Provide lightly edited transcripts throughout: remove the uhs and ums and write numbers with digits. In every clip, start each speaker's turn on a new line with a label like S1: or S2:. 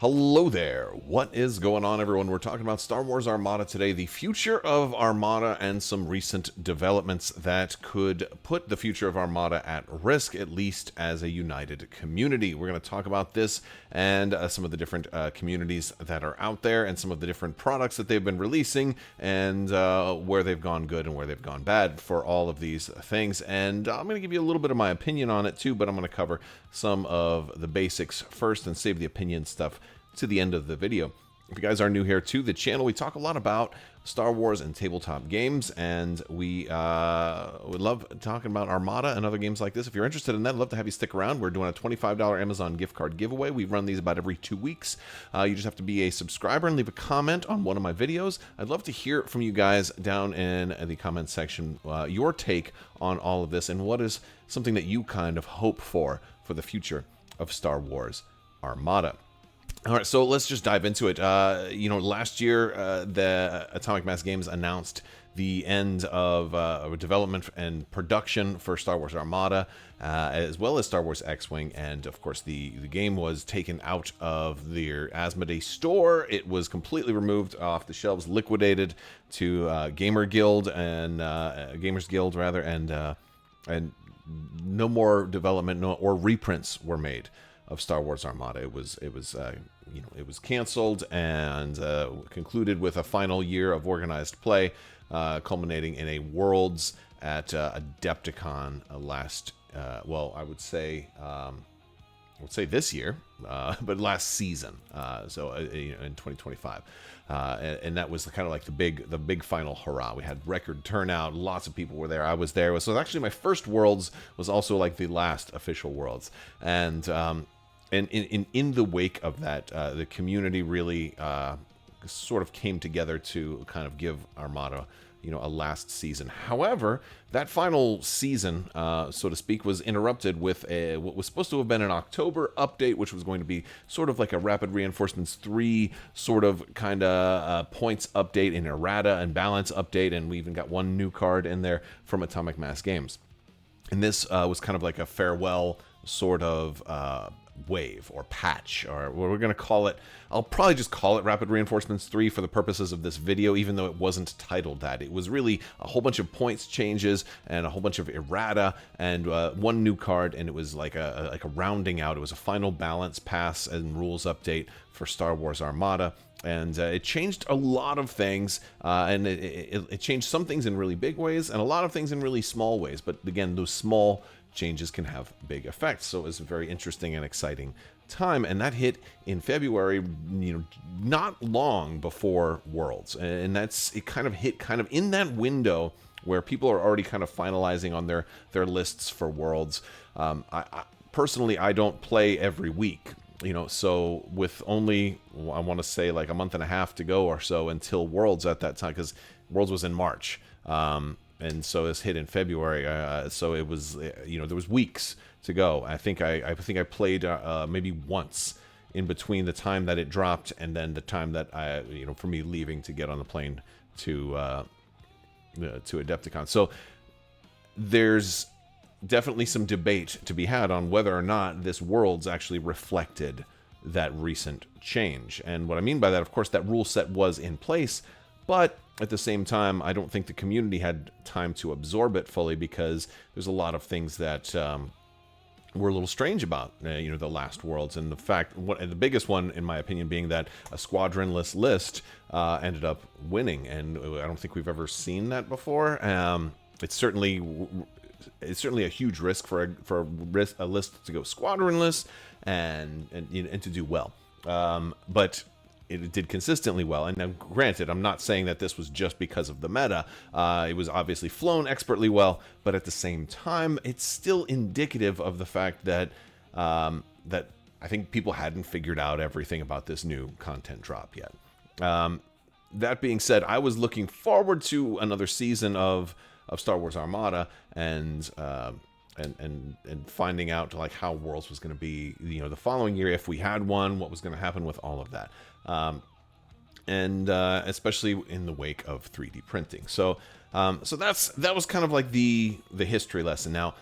S1: Hello there. What is going on, everyone? We're talking about Star Wars Armada today, the future of Armada, and some recent developments that could put the future of Armada at risk, at least as a united community. We're going to talk about this and some of the different communities that are out there and some of the different products that they've been releasing and where they've gone good and where they've gone bad for all of these things. And I'm going to give you a little bit of my opinion on it too, but I'm going to cover some of the basics first and save the opinion stuff to the end of the video. If you guys are new here to the channel, we talk a lot about Star Wars and tabletop games, and we love talking about Armada and other games like this. If you're interested in that, I'd love to have you stick around. We're doing a $25 Amazon gift card giveaway. We run these about every 2 weeks. You just have to be a subscriber and leave a comment on one of my videos. I'd love to hear from you guys down in the comment section, your take on all of this and what is something that you kind of hope for the future of Star Wars Armada. All right, so let's just dive into it. Last year, the Atomic Mass Games announced the end of development and production for Star Wars Armada, as well as Star Wars X-Wing, and of course the game was taken out of their Asmodee store. It was completely removed off the shelves, liquidated to Gamer Guild and Gamers Guild rather, and no more development or reprints were made of Star Wars Armada. It was canceled and concluded with a final year of organized play, culminating in a Worlds at Adepticon last. I would say this year, but last season. In 2025, and that was kind of like the big final hurrah. We had record turnout. Lots of people were there. I was there. So actually, my first Worlds was also like the last official Worlds, and in the wake of that, the community really sort of came together to kind of give Armada, a last season. However, that final season, so to speak, was interrupted with what was supposed to have been an October update, which was going to be sort of like a Rapid Reinforcements 3 sort of kind of points update, an errata and balance update, and we even got one new card in there from Atomic Mass Games. And this was kind of like a farewell sort of wave or patch, or what we're going to call it. I'll probably just call it Rapid Reinforcements 3 for the purposes of this video, even though it wasn't titled that. It was really a whole bunch of points changes and a whole bunch of errata and one new card, and it was like a rounding out. It was a final balance pass and rules update for Star Wars Armada. And it changed a lot of things, and it changed some things in really big ways and a lot of things in really small ways. But again, those small changes can have big effects. So it was a very interesting and exciting time, and that hit in February, not long before Worlds, and it kind of hit kind of in that window where people are already kind of finalizing on their lists for Worlds. I personally, I don't play every week. So with only, I want to say like a month and a half to go or so until Worlds at that time, because Worlds was in March, and so this hit in February. So it was, there was weeks to go. I think I played maybe once in between the time that it dropped and then the time that for me leaving to get on the plane to Adepticon. So there's definitely some debate to be had on whether or not this Worlds actually reflected that recent change. And what I mean by that, of course, that rule set was in place, but at the same time, I don't think the community had time to absorb it fully, because there's a lot of things that were a little strange about the last Worlds, and the fact, the biggest one in my opinion being that a squadronless list ended up winning, and I don't think we've ever seen that before. It's certainly a huge risk for a list to go squadronless and to do well, but it did consistently well. And now, granted, I'm not saying that this was just because of the meta. It was obviously flown expertly well, but at the same time, it's still indicative of the fact that that I think people hadn't figured out everything about this new content drop yet. That being said, I was looking forward to another season of Star Wars Armada and finding out like how Worlds was going to be, the following year, if we had one, what was going to happen with all of that, and especially in the wake of 3D printing. So that was kind of like the history lesson. Now,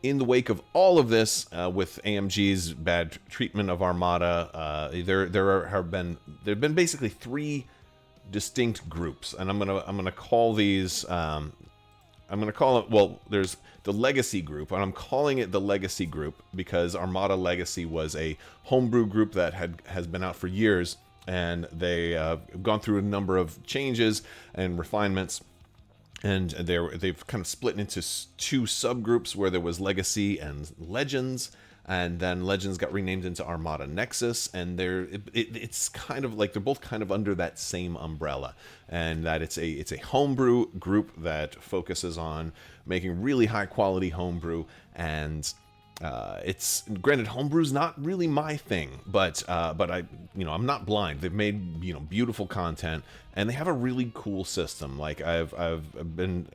S1: in the wake of all of this, with AMG's bad treatment of Armada, there have been basically three distinct groups, and I'm gonna call these. I'm gonna call it. Well, there's the Legacy group, and I'm calling it the Legacy group because Armada Legacy was a homebrew group that has been out for years, and they have gone through a number of changes and refinements. And they've kind of split into two subgroups where there was Legacy and Legends, and then Legends got renamed into Armada Nexus, and it's kind of like they're both kind of under that same umbrella, and that it's a homebrew group that focuses on making really high quality homebrew. And it's granted, homebrew's not really my thing, but I'm not blind. They've made beautiful content, and they have a really cool system. Like I've been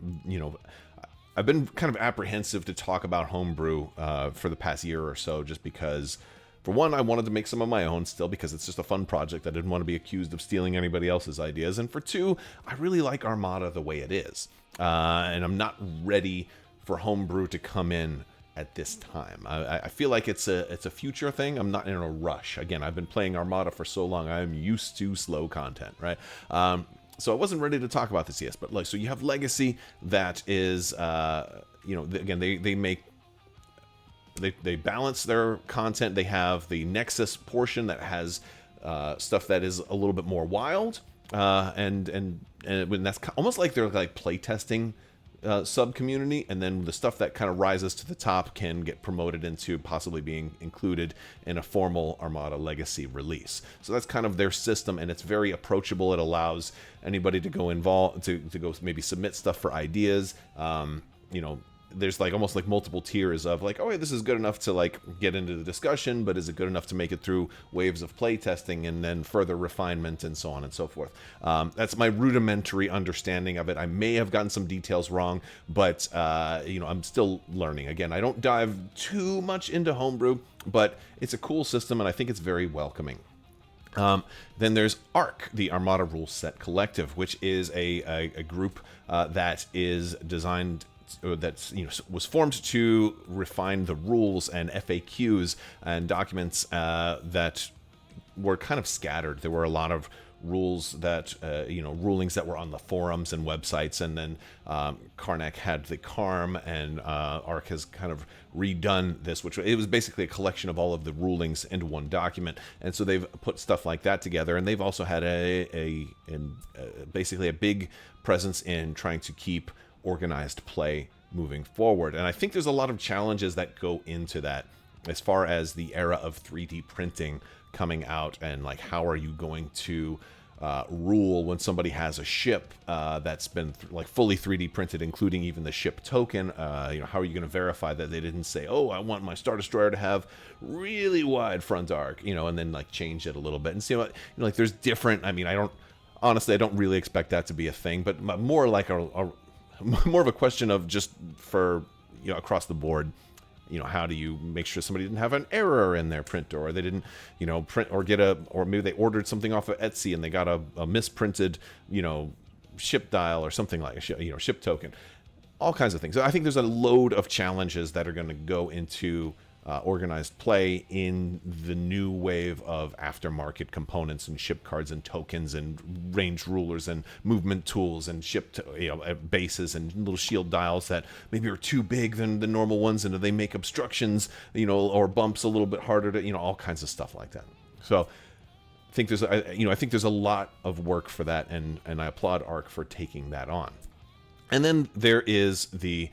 S1: kind of apprehensive to talk about homebrew for the past year or so, just because, for one, I wanted to make some of my own still because it's just a fun project. I didn't want to be accused of stealing anybody else's ideas, and for two, I really like Armada the way it is, and I'm not ready for homebrew to come in at this time. I feel like it's a future thing. I'm not in a rush. Again, I've been playing Armada for so long. I'm used to slow content, right? So I wasn't ready to talk about this yet. But so you have Legacy that is, again, they balance their content. They have the Nexus portion that has stuff that is a little bit more wild, and when that's almost like they're like playtesting sub-community, and then the stuff that kind of rises to the top can get promoted into possibly being included in a formal Armada Legacy release. So that's kind of their system, and it's very approachable. It allows anybody to go to go maybe submit stuff for ideas. There's like almost like multiple tiers of like, oh, yeah, this is good enough to like get into the discussion, but is it good enough to make it through waves of play testing and then further refinement and so on and so forth. That's my rudimentary understanding of it. I may have gotten some details wrong, but I'm still learning. Again, I don't dive too much into homebrew, but it's a cool system, and I think it's very welcoming. Then there's ARC, the Armada Rule Set Collective, which is a group that is designed, was formed to refine the rules and FAQs and documents that were kind of scattered. There were a lot of rules that rulings that were on the forums and websites, and then Karnak had the CARM, and ARC has kind of redone this, which it was basically a collection of all of the rulings into one document. And so they've put stuff like that together, and they've also had basically a big presence in trying to keep organized play moving forward. And I think there's a lot of challenges that go into that, as far as the era of 3D printing coming out, and like how are you going to rule when somebody has a ship that's been fully 3D printed, including even the ship token. How are you going to verify that they didn't say, oh, I want my Star Destroyer to have really wide front arc, and then like change it a little bit and see what, there's different. I mean, I don't really expect that to be a thing, but more like more of a question of just for, across the board, how do you make sure somebody didn't have an error in their printer, or they didn't, print or or maybe they ordered something off of Etsy and they got a misprinted, ship dial or something like a ship token, all kinds of things. So I think there's a load of challenges that are going to go into organized play in the new wave of aftermarket components and ship cards and tokens and range rulers and movement tools and ship bases and little shield dials that maybe are too big than the normal ones, and they make obstructions, or bumps a little bit harder to, all kinds of stuff like that. So I think there's a lot of work for that, and I applaud ARC for taking that on. And then there is the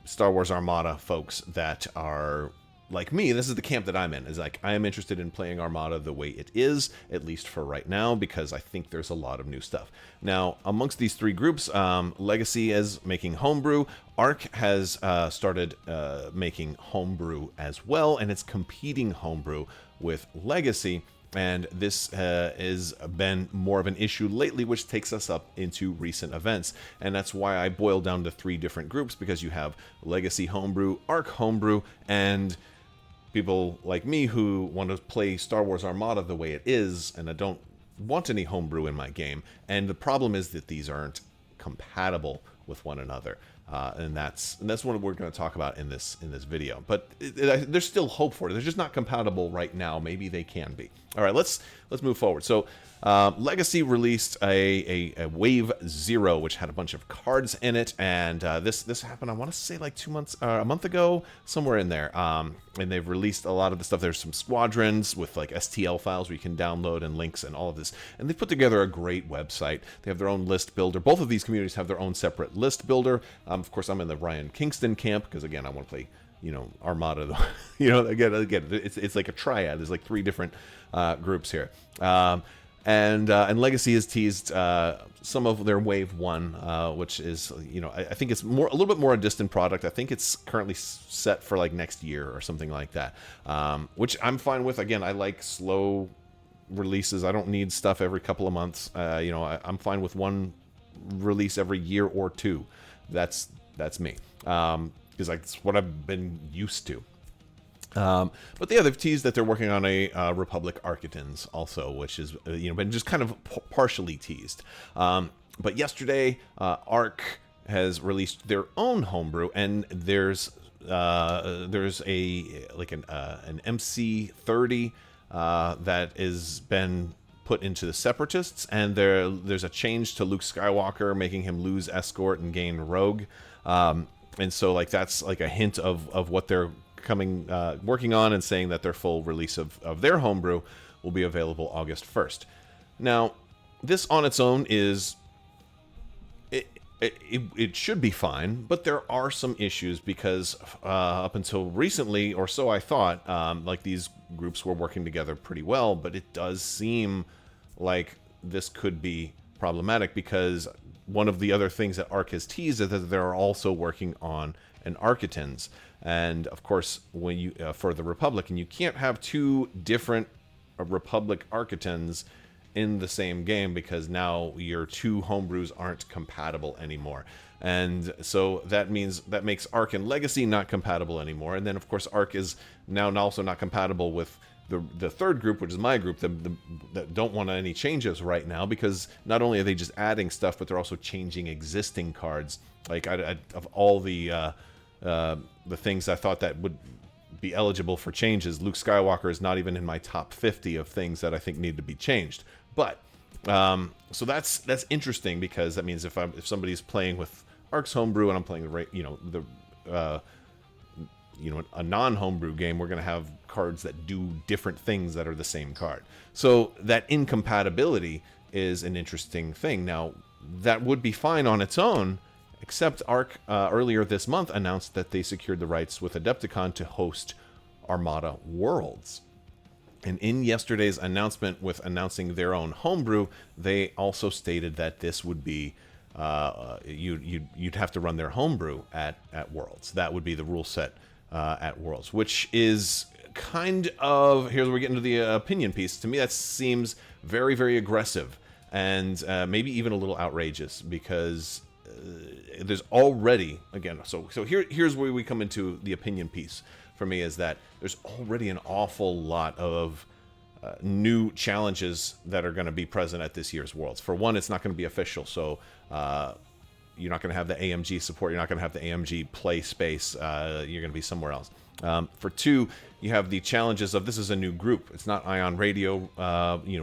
S1: Star Wars Armada folks that are like me. This is the camp that I'm in, is like, I am interested in playing Armada the way it is, at least for right now, because I think there's a lot of new stuff. Now, amongst these three groups, Legacy is making homebrew. ARC has started making homebrew as well, and it's competing homebrew with Legacy. And this has been more of an issue lately, which takes us up into recent events. And that's why I boiled down to three different groups, because you have Legacy Homebrew, ARC Homebrew, and people like me who want to play Star Wars Armada the way it is, and I don't want any homebrew in my game. And the problem is that these aren't compatible with one another. and that's what we're going to talk about in this video. But there's still hope for it. They're just not compatible right now. Maybe they can be. All right, let's move forward. So Legacy released a Wave 0, which had a bunch of cards in it, and this happened, I want to say, like a month ago, somewhere in there. And they've released a lot of the stuff. There's some squadrons with like STL files where you can download and links and all of this. And they put together a great website. They have their own list builder. Both of these communities have their own separate list builder. Of course, I'm in the Ryan Kingston camp because, again, I want to play, Armada. Again, it's like a triad. There's like 3 different groups here. And Legacy has teased some of their Wave 1, which is, I think it's a little bit more a distant product. I think it's currently set for like next year or something like that, which I'm fine with. Again, I like slow releases. I don't need stuff every couple of months. I'm fine with one release every year or 2. That's me, because that's what I've been used to. But yeah, they've teased that they're working on a Republic Architans also, which is been just kind of partially teased. But yesterday, Arc has released their own homebrew, and there's an MC30 that has been put into the Separatists, and there's a change to Luke Skywalker, making him lose escort and gain rogue. And so like that's like a hint of what they're working on, and saying that their full release of their homebrew will be available August 1st. Now, this on its own is it should be fine, but there are some issues because up until recently, or so I thought, like these groups were working together pretty well, but it does seem like this could be problematic because one of the other things that Arc has teased is that they're also working on an Architans. And of course, when you for the Republic, and you can't have 2 different Republic Architans in the same game because now your 2 homebrews aren't compatible anymore. And so that makes Arc and Legacy not compatible anymore. And then of course Arc is now also not compatible with the third group, which is my group, that don't want any changes right now, because not only are they just adding stuff, but they're also changing existing cards. Like of all the things I thought that would be eligible for changes, Luke Skywalker is not even in my top 50 of things that I think need to be changed. But so that's interesting, because that means if somebody's playing with Arc's homebrew and I'm playing a non-homebrew game, we're going to have cards that do different things that are the same card. So that incompatibility is an interesting thing. Now, that would be fine on its own, except Arc earlier this month announced that they secured the rights with Adepticon to host Armada Worlds. And in yesterday's announcement with announcing their own homebrew, they also stated that this would be you'd have to run their homebrew at Worlds. That would be the rule set at Worlds, which is kind of, here's where we get into the opinion piece. To me, that seems very, very aggressive, and maybe even a little outrageous, because there's already, again, so here's where we come into the opinion piece for me, is that there's already an awful lot of new challenges that are going to be present at this year's Worlds. For one, it's not going to be official, so you're not going to have the AMG support. You're not going to have the AMG play space. You're going to be somewhere else. For 2, you have the challenges of, this is a new group. It's not Ion Radio,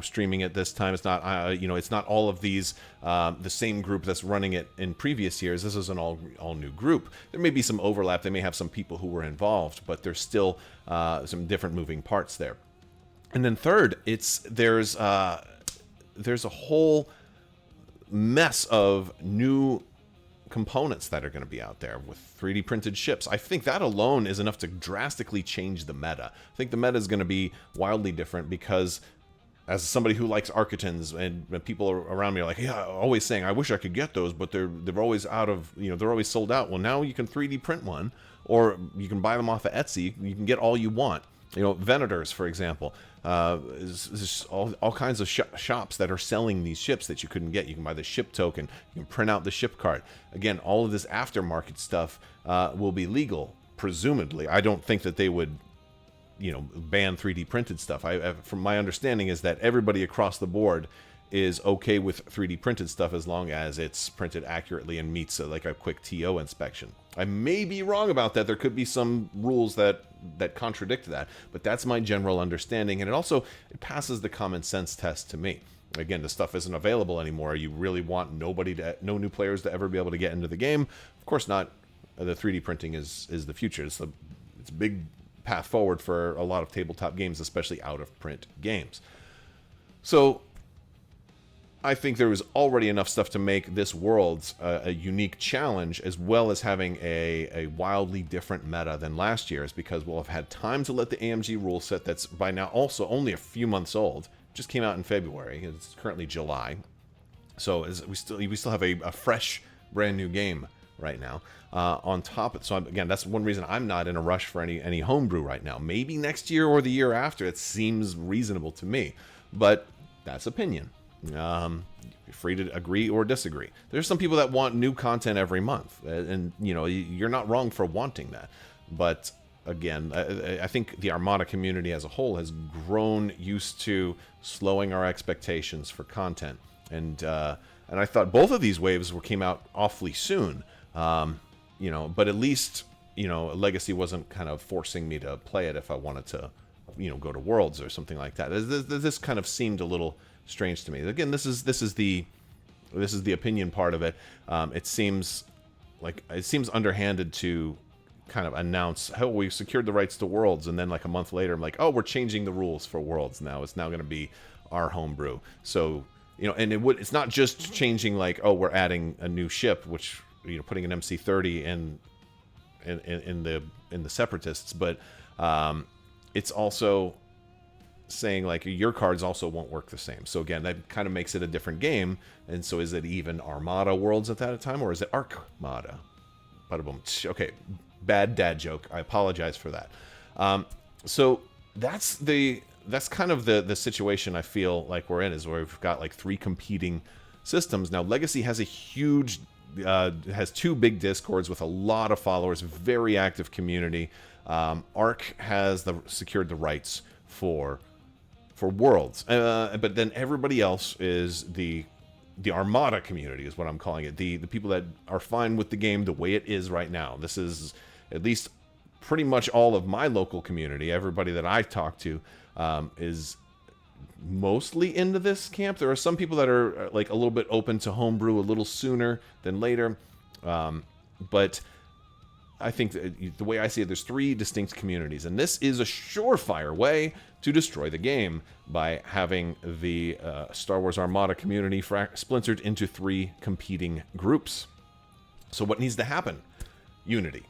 S1: streaming it this time. It's not, it's not all of these, the same group that's running it in previous years. This is an all new group. There may be some overlap. They may have some people who were involved, but there's still some different moving parts there. And then third, there's a whole mess of new components that are going to be out there with 3D printed ships. I think that alone is enough to drastically change the meta. I think the meta is going to be wildly different, because as somebody who likes Architans, and people around me are like, yeah, always saying, I wish I could get those, but they're always out of, they're always sold out. Well, now you can 3D print one, or you can buy them off of Etsy. You can get all you want. Venators, for example, is all kinds of shops that are selling these ships that you couldn't get. You can buy the ship token. You can print out the ship card. Again, all of this aftermarket stuff will be legal, presumably. I don't think that they would, ban 3D printed stuff. From my understanding is that everybody across the board is okay with 3D printed stuff as long as it's printed accurately and meets like a quick TO inspection. I may be wrong about that. There could be some rules that contradict that, but that's my general understanding, and it passes the common sense test to me. Again, the stuff isn't available anymore. You really want no new players to ever be able to get into the game? Of course not. The 3D printing is the future. It's a big path forward for a lot of tabletop games, especially out of print games. So I think there was already enough stuff to make this Worlds a unique challenge, as well as having a wildly different meta than last year's, because we'll have had time to let the AMG rule set, that's by now also only a few months old, just came out in February. It's currently July, so we still have a fresh, brand new game right now. On top, so again, that's one reason I'm not in a rush for any homebrew right now. Maybe next year or the year after. It seems reasonable to me, but that's opinion. You're free to agree or disagree. There's some people that want new content every month, and you're not wrong for wanting that. But again, I think the Armada community as a whole has grown used to slowing our expectations for content, and I thought both of these waves came out awfully soon. But at least Legacy wasn't kind of forcing me to play it if I wanted to, go to Worlds or something like that. This kind of seemed a little strange to me. Again, this is the opinion part of it. It seems underhanded to kind of announce, oh, we've secured the rights to Worlds, and then like a month later, I'm like, oh, we're changing the rules for Worlds now. It's now going to be our homebrew. So and it's not just changing like, oh, we're adding a new ship, which putting an MC30 in the Separatists, but it's also saying like your cards also won't work the same. So again, that kind of makes it a different game. And so is it even Armada Worlds at that time, or is it Armada? Bada boom. Okay, bad dad joke. I apologize for that. So that's kind of the situation I feel like we're in, is where we've got like 3 competing systems. Now Legacy has has 2 big discords with a lot of followers, very active community. Arc has secured the rights for Worlds, but then everybody else is the Armada community, is what I'm calling it. The people that are fine with the game the way it is right now. This is at least pretty much all of my local community. Everybody that I talk to is mostly into this camp. There are some people that are like a little bit open to homebrew a little sooner than later, but I think the way I see it, there's 3 distinct communities, and this is a surefire way to destroy the game by having the Star Wars Armada community splintered into 3 competing groups. So what needs to happen? Unity.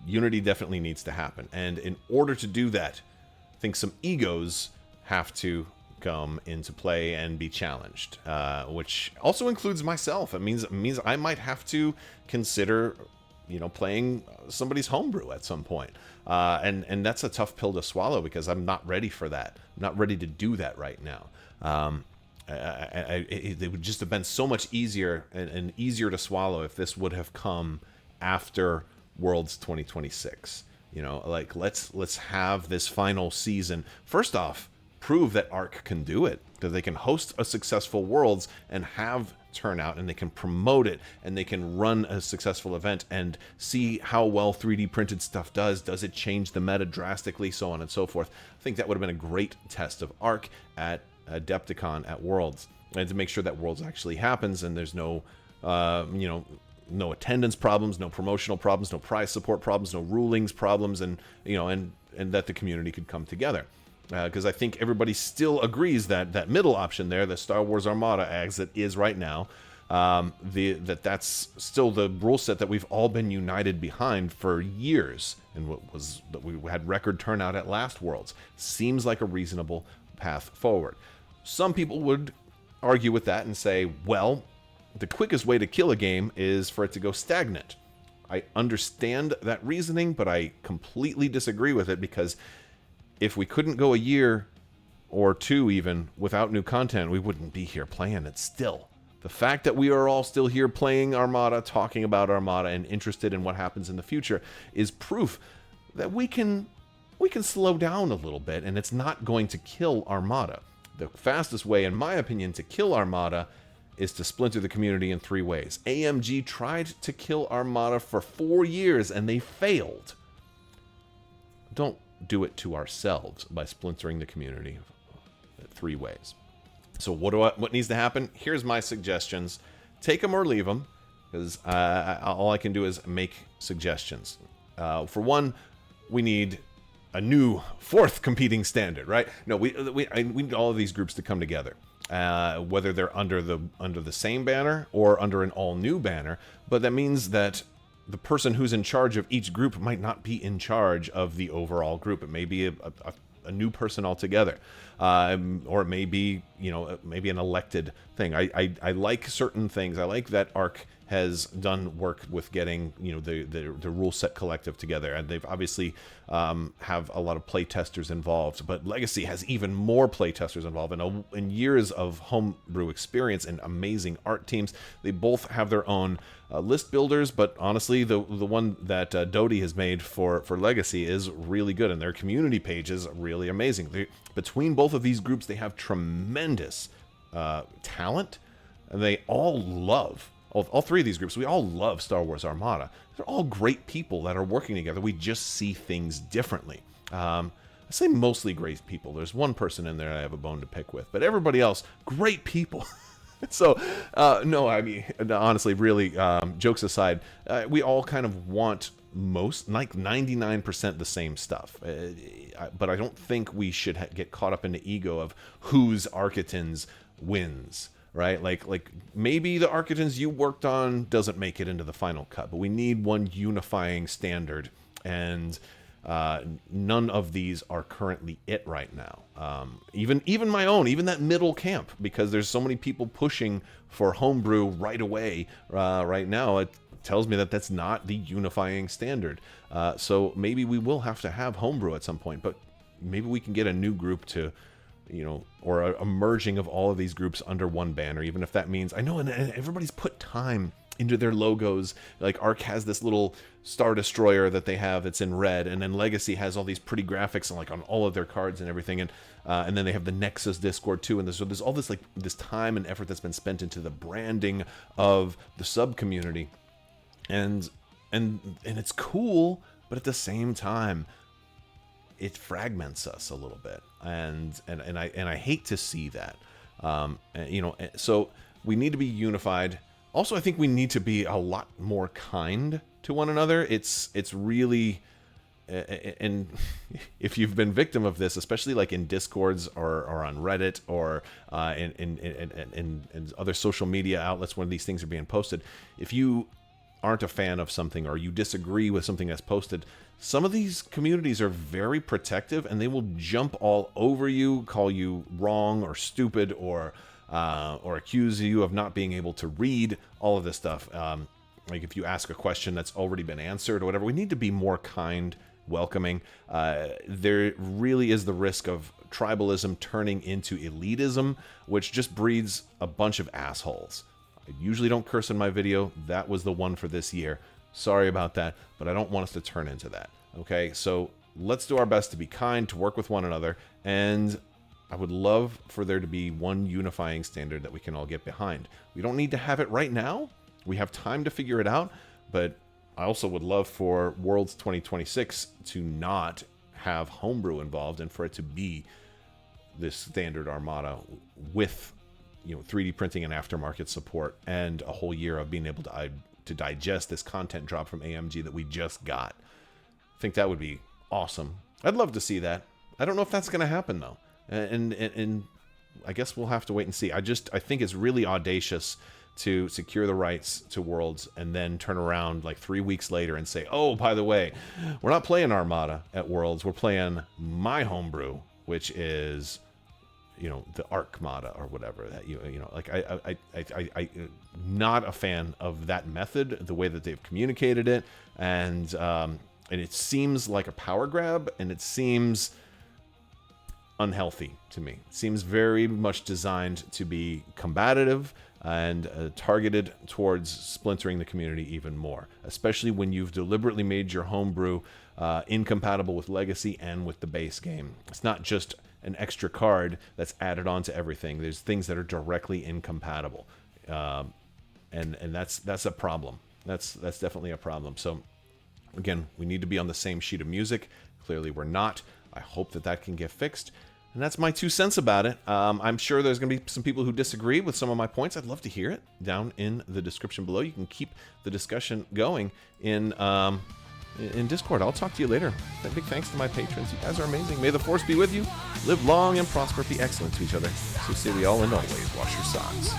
S1: Unity definitely needs to happen, and in order to do that, I think some egos have to come into play and be challenged, which also includes myself. It means I might have to consider playing somebody's homebrew at some point. And that's a tough pill to swallow, because I'm not ready for that. I'm not ready to do that right now. It would just have been so much easier and easier to swallow if this would have come after Worlds 2026. Like let's have this final season. First off, prove that Arc can do it, that they can host a successful Worlds and have turnout, and they can promote it, and they can run a successful event and see how well 3D printed stuff does. Does it change the meta drastically, so on and so forth. I think that would have been a great test of Arc at Adepticon at Worlds, and to make sure that Worlds actually happens and there's no no attendance problems, no promotional problems, no prize support problems, no rulings problems, and and that the community could come together. Because I think everybody still agrees that middle option there, the Star Wars Armada as it is right now, that's still the rule set that we've all been united behind for years, and what was that we had record turnout at last Worlds. Seems like a reasonable path forward. Some people would argue with that and say, well, the quickest way to kill a game is for it to go stagnant. I understand that reasoning, but I completely disagree with it, because if we couldn't go a year or 2 even without new content, we wouldn't be here playing it still. The fact that we are all still here playing Armada, talking about Armada, and interested in what happens in the future is proof that we can slow down a little bit, and it's not going to kill Armada. The fastest way, in my opinion, to kill Armada is to splinter the community in 3 ways. AMG tried to kill Armada for 4 years and they failed. Don't do it to ourselves by splintering the community 3 ways. So what needs to happen? Here's my suggestions. Take them or leave them, because all I can do is make suggestions. For one, we need a new 4th competing standard, right? No, we need all of these groups to come together, whether they're under the same banner or under an all new banner. But that means that the person who's in charge of each group might not be in charge of the overall group. It may be a new person altogether, or it may be, maybe an elected thing. I like certain things. I like that ARC has done work with getting the rule set collective together, and they've obviously have a lot of play testers involved. But Legacy has even more play testers involved, and years of homebrew experience and amazing art teams. They both have their own list builders, but honestly, the one that Doty has made for Legacy is really good, and their community page is really amazing. Between both of these groups, they have tremendous talent, and they all love. All 3 of these groups, we all love Star Wars Armada. They're all great people that are working together. We just see things differently. I say mostly great people. There's one person in there I have a bone to pick with, but everybody else, great people. So, no, I mean, honestly, really, jokes aside, we all kind of want like 99% the same stuff. But I don't think we should get caught up in the ego of whose Architans wins. Right? Like maybe the Architans you worked on doesn't make it into the final cut, but we need one unifying standard, and none of these are currently it right now. Even my own, even that middle camp, because there's so many people pushing for homebrew right away right now. It tells me that that's not the unifying standard. So maybe we will have to have homebrew at some point, but maybe we can get a new group to, or a merging of all of these groups under one banner, even if that means, I know, and everybody's put time into their logos. Like ARC has this little Star Destroyer that they have that's in red, and then Legacy has all these pretty graphics on all of their cards and everything, and then they have the Nexus Discord too, and so there's all this this time and effort that's been spent into the branding of the sub community, and it's cool, but at the same time, it fragments us a little bit, and I hate to see that. So we need to be unified. Also, I think we need to be a lot more kind to one another. It's really, and if you've been victim of this, especially like in Discords or on Reddit or in other social media outlets when these things are being posted, if you aren't a fan of something or you disagree with something that's posted, some of these communities are very protective, and they will jump all over you, call you wrong or stupid, or accuse you of not being able to read all of this stuff. Like if you ask a question that's already been answered or whatever, we need to be more kind, welcoming. There really is the risk of tribalism turning into elitism, which just breeds a bunch of assholes. I usually don't curse in my video. That was the one for this year. Sorry about that, but I don't want us to turn into that. Okay, so let's do our best to be kind, to work with one another, and I would love for there to be one unifying standard that we can all get behind. We don't need to have it right now. We have time to figure it out, but I also would love for Worlds 2026 to not have homebrew involved, and for it to be this standard Armada with 3D printing and aftermarket support, and a whole year of being able to digest this content drop from AMG that we just got. I think that would be awesome. I'd love to see that. I don't know if that's going to happen though, and I guess we'll have to wait and see. I think it's really audacious to secure the rights to Worlds and then turn around like 3 weeks later and say, oh, by the way, we're not playing Armada at Worlds. We're playing my homebrew, which is the Armada or whatever that like I not a fan of that method, the way that they've communicated it, and it seems like a power grab, and it seems unhealthy to me. It seems very much designed to be combative and targeted towards splintering the community even more, especially when you've deliberately made your homebrew incompatible with Legacy and with the base game. It's not just an extra card that's added on to everything. There's things that are directly incompatible, and that's a problem. That's definitely a problem. So again, we need to be on the same sheet of music. Clearly, we're not. I hope that can get fixed. And that's my 2 cents about it. I'm sure there's going to be some people who disagree with some of my points. I'd love to hear it down in the description below. You can keep the discussion going in Discord. I'll talk to you later. Big thanks to my patrons. You guys are amazing. May the force be with you. Live long and prosper. Be excellent to each other. So say we all and always wash your socks.